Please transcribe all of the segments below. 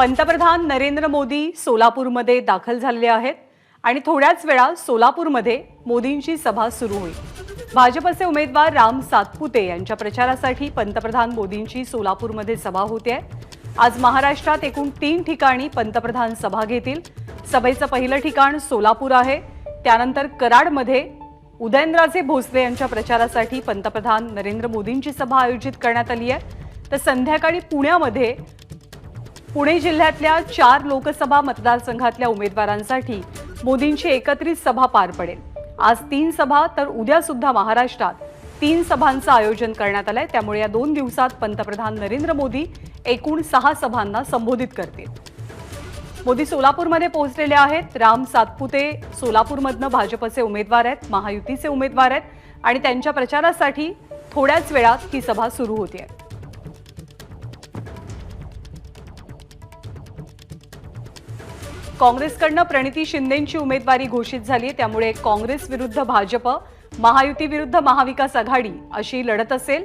पंतप्रधान नरेंद्र मोदी सोलापूरमध्ये दाखल झालेले आहेत आणि थोड्याच वेळा सोलापूरमध्ये मोदींची सभा सुरू होईल। भाजपचे उमेदवार राम सातपुते यांच्या प्रचारासाठी पंतप्रधान मोदींची सोलापूरमध्ये सभा होते आहे। आज महाराष्ट्रात एकूण 3 ठिकाणी पंतप्रधान सभा घेतील। सभेचं पहिलं ठिकाण सोलापूर आहे, त्यानंतर कराडमध्ये उदयनराजे भोसले यांच्या प्रचारासाठी पंतप्रधान नरेंद्र मोदींची सभा आयोजित करण्यात आली आहे। तर संध्याकाळी पुण्यामध्ये पुणे जिल्ह्यातल्या 4 लोकसभा मतदारसंघातल्या उमेदवारांसाठी मोदींची एकत्रित सभा पार पडेल। आज 3 सभा तर उद्या सुद्धा महाराष्ट्रात 3 सभांचं आयोजन करण्यात आलंय। त्यामुळे या 2 दिवसात पंतप्रधान नरेंद्र मोदी एकूण 6 सभांना संबोधित करतील। मोदी सोलापूरमध्ये पोहोचलेले आहेत। राम सातपुते सोलापूरमधनं भाजपचे उमेदवार आहेत, महायुतीचे उमेदवार आहेत आणि त्यांच्या प्रचारासाठी थोड्याच वेळात ही सभा सुरू होते आहे। काँग्रेसकडनं प्रणिती शिंदेंची उमेदवारी घोषित झाली, त्यामुळे काँग्रेस विरुद्ध भाजप, महायुती विरुद्ध महाविकास आघाडी अशी लढत असेल।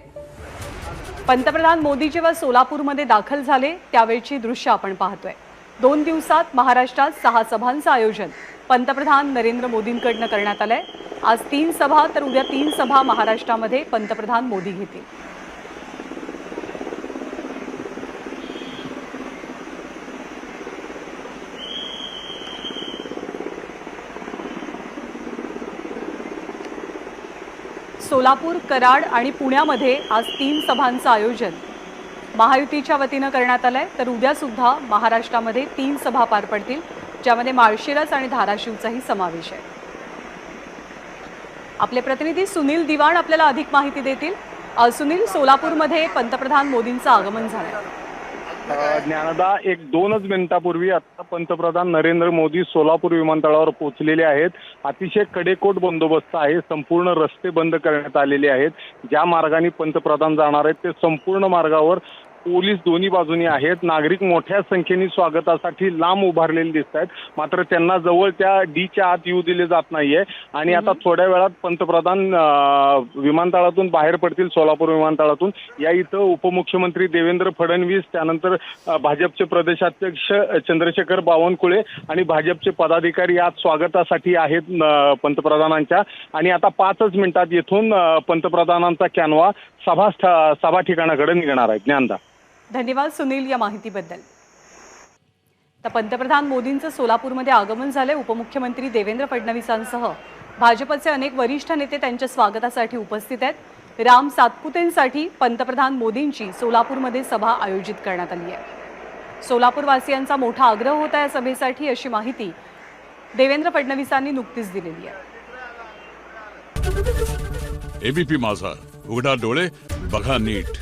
पंतप्रधान मोदी जेव्हा सोलापूरमध्ये दाखल झाले त्यावेळची दृश्य आपण पाहतोय। 2 दिवसात महाराष्ट्रात 6 सभांचं आयोजन पंतप्रधान नरेंद्र मोदींकडनं करण्यात आलंय। आज 3 सभा तर उद्या 3 सभा महाराष्ट्रामध्ये पंतप्रधान मोदी घेतील। सोलापूर, कराड आणि पुण्यामध्ये आज 3 सभांचं आयोजन महायुतीच्या वतीनं करण्यात आलंय। तर उद्या सुद्धा महाराष्ट्रामध्ये 3 सभा पार पडतील, ज्यामध्ये माळशिरस आणि धाराशिवचाही समावेश आहे। आपले प्रतिनिधी सुनील दिवाण आपल्याला अधिक माहिती देतील। सुनील, सोलापूरमध्ये पंतप्रधान मोदींचं आगमन झालंय। ज्ञानदा, 1-2 मिनिटापूर्वी आता पंतप्रधान नरेंद्र मोदी सोलापूर विमानतळावर पोहोचलेले आहेत। अतिशय कडेकोट बंदोबस्त आहे, संपूर्ण रस्ते बंद करण्यात आलेले आहेत। ज्या मार्गाने पंतप्रधान जाणार आहेत ते संपूर्ण मार्गावर पोलीस दोन्ही बाजूनी आहेत। नागरिक मोठ्या संख्येने स्वागतासाठी लांब उभारलेले दिसत आहेत, मात्र त्यांना जवळ त्या डीच्या आत येऊ दिले जात नाहीये। आणि आता थोड्या वेळात पंतप्रधान विमानतळातून बाहेर पडतील, सोलापूर विमानतळातून। या इथं उपमुख्यमंत्री देवेंद्र फडणवीस, त्यानंतर भाजपचे प्रदेशाध्यक्ष चंद्रशेखर बावनकुळे आणि भाजपचे पदाधिकारी आज स्वागतासाठी आहेत पंतप्रधानांच्या। आणि आता 5च मिनिटात येथून पंतप्रधानांचा कॅनवा सभा ठिकाणाकडे निघणार आहे। ज्ञानदा, धन्यवाद सुनील या माहितीबद्दल। तर पंतप्रधान मोदींचं सोलापूरमध्ये आगमन झाले। उपमुख्यमंत्री देवेंद्र फडणवीसांसह भाजपचे अनेक वरिष्ठ नेते त्यांच्या स्वागतासाठी उपस्थित आहेत। राम सातपुतेंसाठी पंतप्रधान मोदींची सोलापूरमध्ये सभा आयोजित करण्यात आली आहे। सोलापूरवासियांचा मोठा आग्रह होता या सभेसाठी, अशी माहिती देवेंद्र फडणवीसांनी नुकतीच दिलेली आहे। एबीपी माझा, उघडा डोळे बघा नीट।